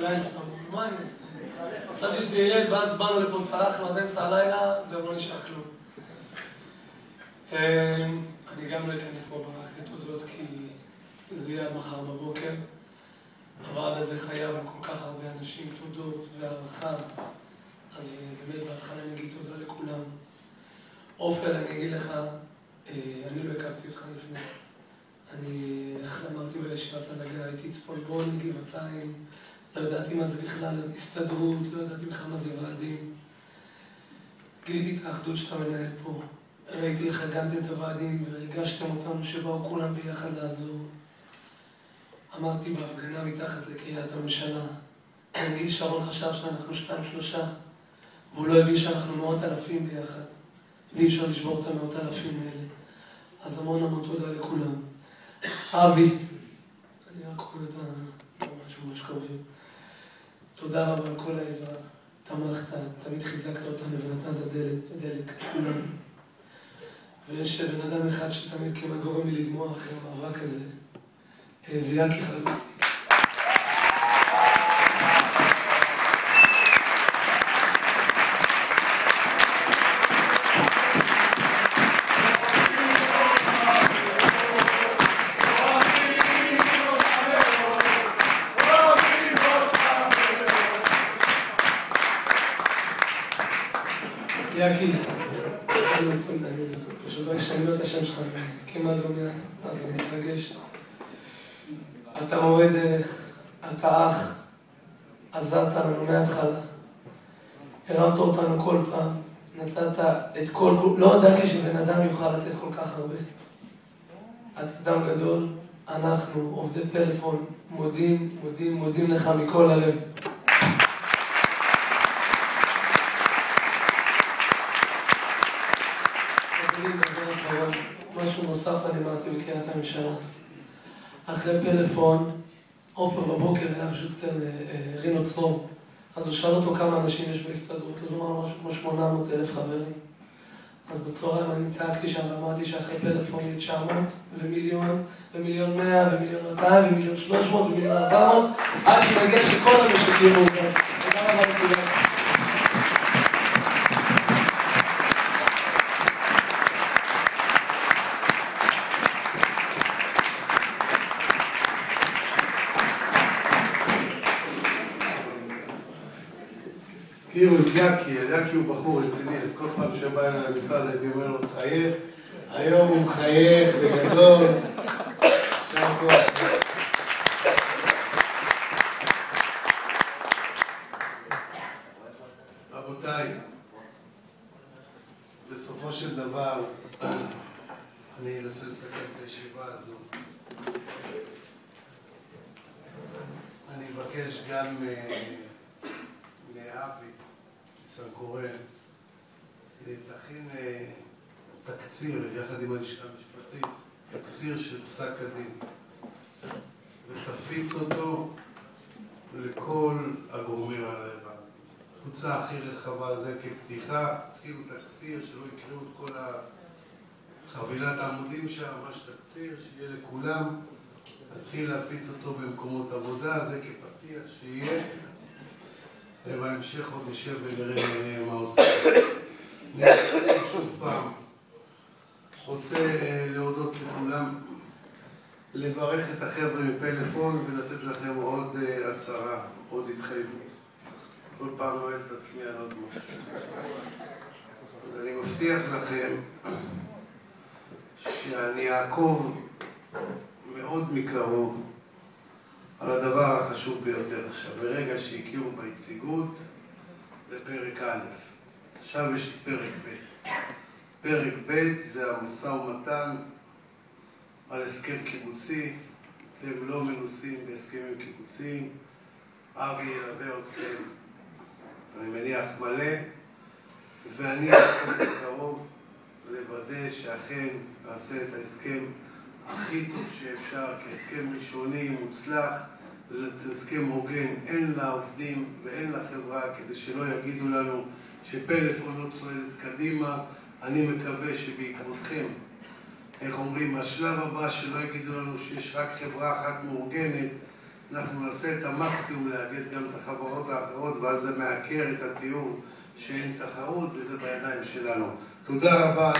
באמצע, מה אני אעשה? חשבתי שזה ירד, ואז באנו לפה, צלחנו עד אמצע הלילה, זהו, לא נשאר כלום. אני גם לא אכנס בו ברק לתודות, כי זה יהיה עד מחר בבוקר. הוועד הזה חייב כל כך הרבה אנשים, תודות והערכה. אז באמת בהתחלה אני אגיד תודה לכולם. עופר, אני אגיד לך, אני לא הכרתי אותך לפני. אני, איך אמרתי בישיבת הנהגה, הייתי צפונבון, גבעתיים, לא ידעתי מה זה בכלל הסתדרות, לא ידעתי בכלל מה זה ועדים. גיליתי את האחדות שאתה מנהל פה. ראיתי איך הגנתם את הוועדים והרגשתם אותנו שבאו כולם ביחד לעזור. אמרתי בהפגנה מתחת לקריית הממשלה, גיל שרון חשב שאנחנו 2-3, והוא לא הבין שאנחנו 100,000 ביחד, ואי אפשר לשבור את 100,000 האלה. אז המון תודה לכולם. אבי, אני רק קורא את ממש קרובים. תודה רבה על כל העזרה. תמכת, תמיד חיזקת אותנו ונתנת דלק, כולם. ויש בן אדם אחד שתמיד כמעט גורם לי לדמוע אחרי המאבק הזה. זה יקי חלוצי. יקי, אני פשוט לא אשמע את השם שלך כמעט דומיה, אז אני מתרגש. אתה מורה דרך, אתה אח, עזרת לנו מההתחלה, הרמת אותנו כל פעם, נתת את לא ידעתי שבן אדם יוכל לתת כל כך הרבה. את אדם גדול, אנחנו עובדי פלאפון, מודים לך מכל הלב. משהו נוסף אני אמרתי בקריית הממשלה. אחרי פלאפון, עופר בבוקר היה פשוט קצת רינו צרום. אז הוא שאל אותו כמה אנשים יש בהסתדרות, אז הוא אמר לו משהו כמו 800,000 חברים. אז בצהריים אני צעקתי שם ואמרתי שאחרי פלאפון יהיה 900 ומיליון, ומיליון 100 ומיליון 200 ומיליון 300 ומיליון 400, עד שנגיע שכל המשק יהיה מאורגן. תודה רבה לכולם. הזכירו את יקי הוא בחור רציני, אז כל פעם שבא אליי למשרד הייתי אומר לו, תחייך, היום הוא מחייך וגדול, שם כוח. רבותיי, בסופו של דבר, אני אנסה לסכם את הישיבה הזו. אני אבקש גם מאבי סנקורן, תכין תקציר יחד עם הלשכה המשפטית, תקציר של פסק הדין, ותפיץ אותו לכל הגורמים הרלוונטיים. קבוצה הכי רחבה זה כפתיחה, תתחילו תקציר, שלא יקראו את כל חבילת העמודים שם, ממש תקציר, שיהיה לכולם, נתחיל להפיץ אותו במקומות עבודה, זה כפתיח שיהיה. ובהמשך עוד נשב ונראה מה עושים. אני שוב פעם רוצה להודות לכולם, לברך את החבר'ה מפלאפון ולתת לכם עוד הצהרה, עוד התחייבות. כל פעם נועל את עצמי על עוד משהו. אז אני מבטיח לכם שאני אעקוב מאוד מקרוב על הדבר החשוב ביותר. עכשיו, ברגע שהכירו ביציגות, זה פרק א'. עכשיו יש פרק ב'. פרק ב' זה המשא ומתן על הסכם קיבוצי. אתם לא מנוסים בהסכמים קיבוציים. אבי ילווה אתכם, אני מניח מלא, ואני אעשה בקרוב לוודא שאכן נעשה את ההסכם הכי טוב שאפשר, כהסכם ראשוני, מוצלח, הסכם הוגן, הן לעובדים והן לחברה, כדי שלא יגידו לנו שפלאפון לא צועדת קדימה. אני מקווה שבעקבותכם, איך אומרים, השלב הבא שלא יגידו לנו שיש רק חברה אחת מאורגנת, אנחנו נעשה את המקסימום להגיד גם את החברות האחרות, ואז זה מעקר את התיאור שאין תחרות, וזה בידיים שלנו. תודה רבה.